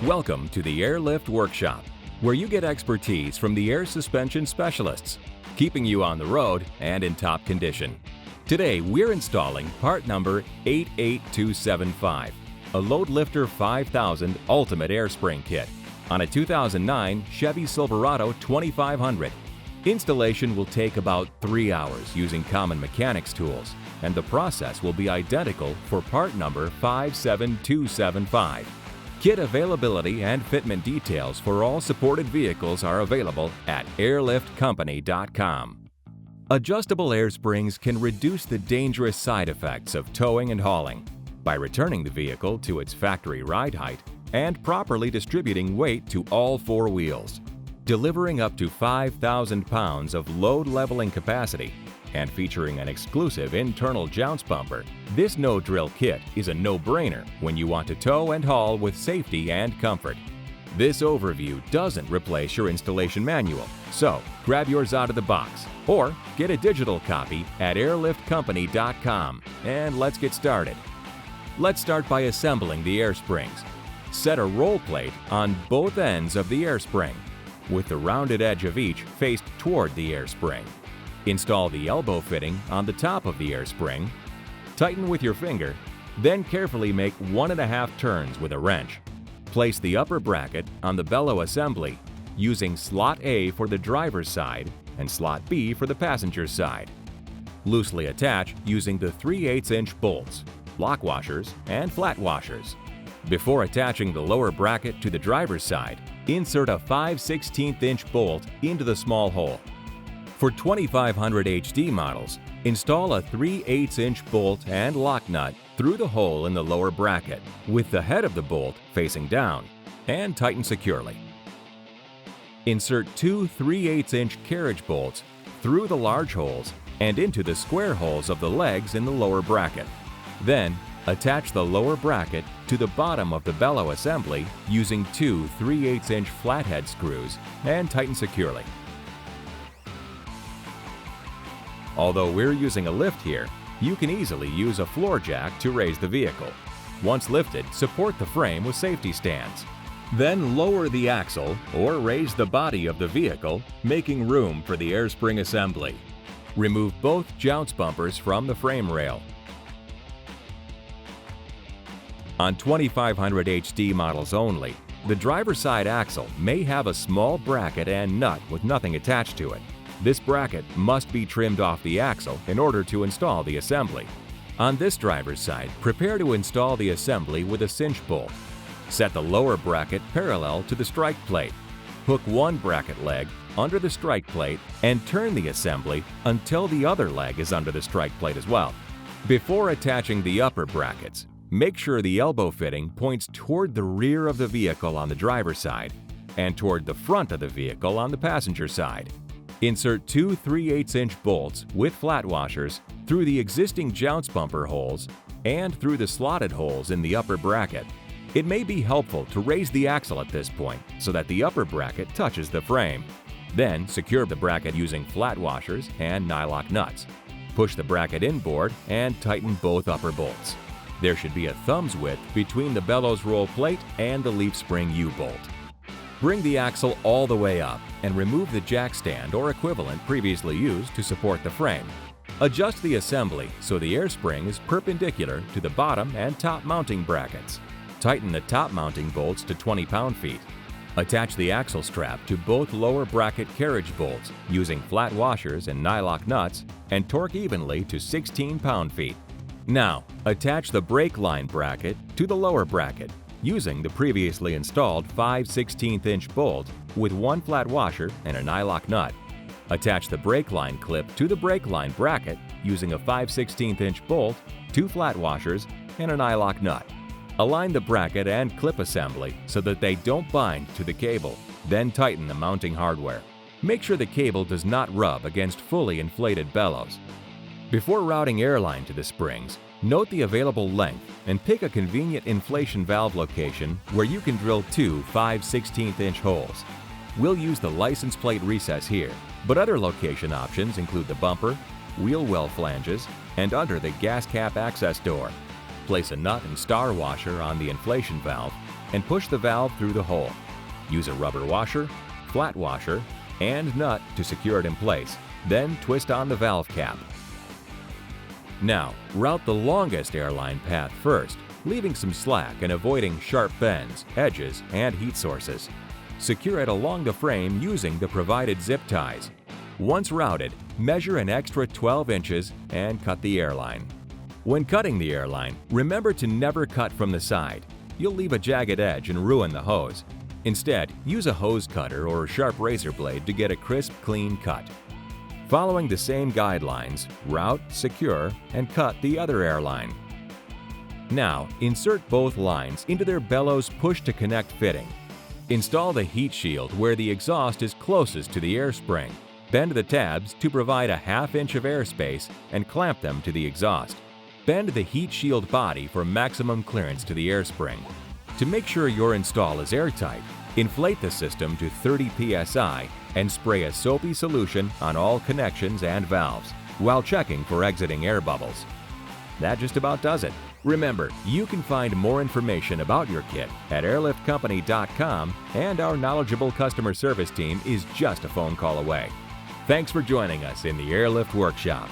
Welcome to the Airlift Workshop, where you get expertise from the air suspension specialists, keeping you on the road and in top condition. Today, we're installing part number 88275, a LoadLifter 5000 Ultimate Air Spring Kit on a 2009 Chevy Silverado 2500. Installation will take about 3 hours using common mechanics tools, and the process will be identical for part number 57275. Kit availability and fitment details for all supported vehicles are available at airliftcompany.com. Adjustable air springs can reduce the dangerous side effects of towing and hauling by returning the vehicle to its factory ride height and properly distributing weight to all four wheels. Delivering up to 5,000 pounds of load leveling capacity and featuring an exclusive internal jounce bumper, this no-drill kit is a no-brainer when you want to tow and haul with safety and comfort. This overview doesn't replace your installation manual, so grab yours out of the box or get a digital copy at airliftcompany.com and let's get started. Let's start by assembling the air springs. Set a roll plate on both ends of the air spring, with the rounded edge of each faced toward the air spring. Install the elbow fitting on the top of the air spring. Tighten with your finger, then carefully make 1.5 turns with a wrench. Place the upper bracket on the bellow assembly, using slot A for the driver's side and slot B for the passenger's side. Loosely attach using the 3/8-inch bolts, lock washers, and flat washers. Before attaching the lower bracket to the driver's side, insert a 5/16-inch bolt into the small hole. For 2500 HD models, install a 3/8-inch bolt and lock nut through the hole in the lower bracket, with the head of the bolt facing down, and tighten securely. Insert two 3/8-inch carriage bolts through the large holes and into the square holes of the legs in the lower bracket. Then, attach the lower bracket to the bottom of the bellow assembly using two 3/8-inch flathead screws and tighten securely. Although we're using a lift here, you can easily use a floor jack to raise the vehicle. Once lifted, support the frame with safety stands. Then lower the axle or raise the body of the vehicle, making room for the air spring assembly. Remove both jounce bumpers from the frame rail. On 2500 HD models only, the driver's side axle may have a small bracket and nut with nothing attached to it. This bracket must be trimmed off the axle in order to install the assembly. On this driver's side, prepare to install the assembly with a cinch bolt. Set the lower bracket parallel to the strike plate. Hook one bracket leg under the strike plate and turn the assembly until the other leg is under the strike plate as well. Before attaching the upper brackets, make sure the elbow fitting points toward the rear of the vehicle on the driver's side and toward the front of the vehicle on the passenger side. Insert two 3/8-inch bolts with flat washers through the existing jounce bumper holes and through the slotted holes in the upper bracket. It may be helpful to raise the axle at this point so that the upper bracket touches the frame. Then secure the bracket using flat washers and nylock nuts. Push the bracket inboard and tighten both upper bolts. There should be a thumb's width between the bellows roll plate and the leaf spring U-bolt. Bring the axle all the way up and remove the jack stand or equivalent previously used to support the frame. Adjust the assembly so the air spring is perpendicular to the bottom and top mounting brackets. Tighten the top mounting bolts to 20 pound-feet. Attach the axle strap to both lower bracket carriage bolts using flat washers and nylock nuts and torque evenly to 16 pound-feet. Now, attach the brake line bracket to the lower bracket using the previously installed 5/16-inch bolt with one flat washer and a nylock nut. Attach the brake line clip to the brake line bracket using a 5/16-inch bolt, two flat washers, and a nylock nut. Align the bracket and clip assembly so that they don't bind to the cable, then tighten the mounting hardware. Make sure the cable does not rub against fully inflated bellows. Before routing airline to the springs, note the available length and pick a convenient inflation valve location where you can drill two 5/16-inch holes. We'll use the license plate recess here, but other location options include the bumper, wheel well flanges, and under the gas cap access door. Place a nut and star washer on the inflation valve and push the valve through the hole. Use a rubber washer, flat washer, and nut to secure it in place, then twist on the valve cap. Now, route the longest airline path first, leaving some slack and avoiding sharp bends, edges, and heat sources. Secure it along the frame using the provided zip ties. Once routed, measure an extra 12 inches and cut the airline. When cutting the airline, remember to never cut from the side. You'll leave a jagged edge and ruin the hose. Instead, use a hose cutter or sharp razor blade to get a crisp, clean cut. Following the same guidelines, route, secure, and cut the other airline. Now, insert both lines into their bellows push-to-connect fitting. Install the heat shield where the exhaust is closest to the air spring. Bend the tabs to provide a ½ inch of airspace and clamp them to the exhaust. Bend the heat shield body for maximum clearance to the air spring. To make sure your install is airtight, inflate the system to 30 psi and spray a soapy solution on all connections and valves while checking for exiting air bubbles. That just about does it. Remember, you can find more information about your kit at airliftcompany.com, and our knowledgeable customer service team is just a phone call away. Thanks for joining us in the Airlift Workshop.